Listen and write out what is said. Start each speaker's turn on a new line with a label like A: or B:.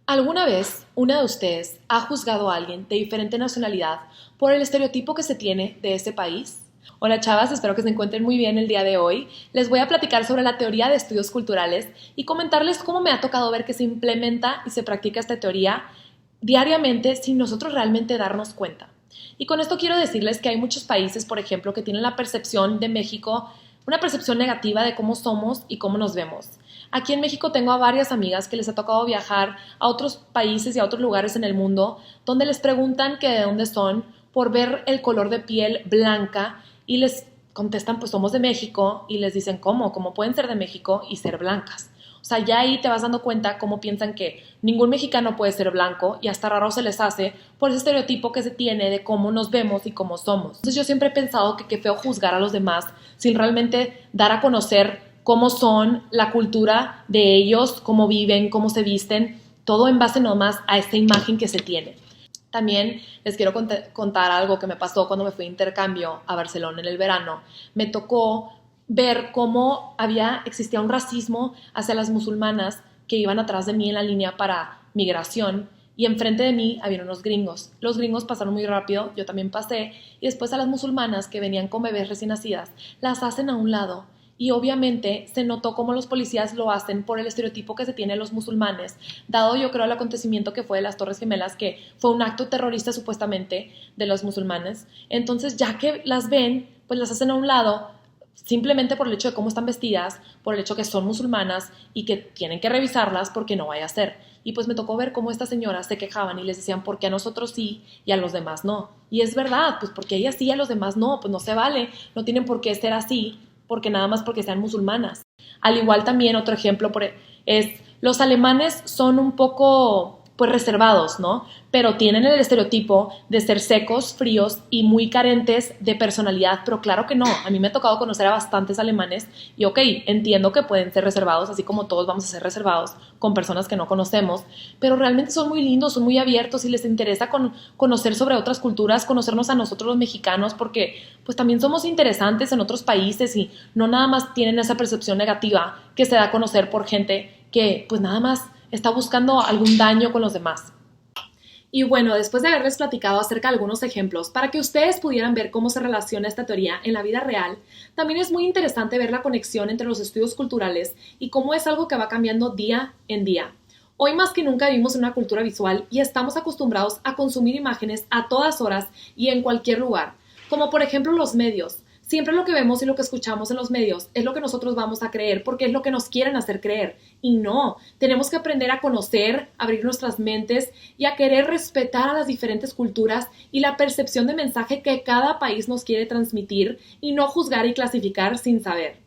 A: ¿Alguna vez una de ustedes ha juzgado a alguien de diferente nacionalidad por el estereotipo que se tiene de ese país? Hola chavas, espero que se encuentren muy bien el día de hoy. Les voy a platicar sobre la teoría de estudios culturales y comentarles cómo me ha tocado ver que se implementa y se practica esta teoría diariamente sin nosotros realmente darnos cuenta. Y con esto quiero decirles que hay muchos países, por ejemplo, que tienen la percepción de México, una percepción negativa de cómo somos y cómo nos vemos. Aquí en México tengo a varias amigas que les ha tocado viajar a otros países y a otros lugares en el mundo donde les preguntan que de dónde son por ver el color de piel blanca y les contestan pues somos de México y les dicen ¿cómo pueden ser de México y ser blancas? O sea, ya ahí te vas dando cuenta cómo piensan que ningún mexicano puede ser blanco y hasta raro se les hace por ese estereotipo que se tiene de cómo nos vemos y cómo somos. Entonces yo siempre he pensado que qué feo juzgar a los demás sin realmente dar a conocer cómo son, la cultura de ellos, cómo viven, cómo se visten, todo en base nomás a esta imagen que se tiene. También les quiero contar algo que me pasó cuando me fui de intercambio a Barcelona en el verano. Me tocó ver cómo existía un racismo hacia las musulmanas que iban atrás de mí en la línea para migración y enfrente de mí había unos gringos. Los gringos pasaron muy rápido, yo también pasé, y después a las musulmanas que venían con bebés recién nacidas, las hacen a un lado. Y obviamente se notó cómo los policías lo hacen por el estereotipo que se tiene de los musulmanes, dado yo creo el acontecimiento que fue de las Torres Gemelas, que fue un acto terrorista supuestamente de los musulmanes. Entonces ya que las ven, pues las hacen a un lado, simplemente por el hecho de cómo están vestidas, por el hecho que son musulmanas y que tienen que revisarlas porque no vaya a ser. Y pues me tocó ver cómo estas señoras se quejaban y les decían por qué a nosotros sí y a los demás no. Y es verdad, pues porque a ellas sí y a los demás no, pues no se vale, no tienen por qué ser así porque nada más porque sean musulmanas. Al igual también otro ejemplo es los alemanes son un poco pues reservados, ¿no? Pero tienen el estereotipo de ser secos, fríos y muy carentes de personalidad, pero claro que no. A mí me ha tocado conocer a bastantes alemanes y ok, entiendo que pueden ser reservados, así como todos vamos a ser reservados con personas que no conocemos, pero realmente son muy lindos, son muy abiertos y les interesa conocer sobre otras culturas, conocernos a nosotros los mexicanos, porque pues también somos interesantes en otros países y no nada más tienen esa percepción negativa que se da a conocer por gente que pues nada más está buscando algún daño con los demás. Y bueno, después de haberles platicado acerca de algunos ejemplos, para que ustedes pudieran ver cómo se relaciona esta teoría en la vida real, también es muy interesante ver la conexión entre los estudios culturales y cómo es algo que va cambiando día en día. Hoy más que nunca vivimos en una cultura visual y estamos acostumbrados a consumir imágenes a todas horas y en cualquier lugar, como por ejemplo los medios. Siempre lo que vemos y lo que escuchamos en los medios es lo que nosotros vamos a creer porque es lo que nos quieren hacer creer. Y no, tenemos que aprender a conocer, abrir nuestras mentes y a querer respetar a las diferentes culturas y la percepción de mensaje que cada país nos quiere transmitir y no juzgar y clasificar sin saber.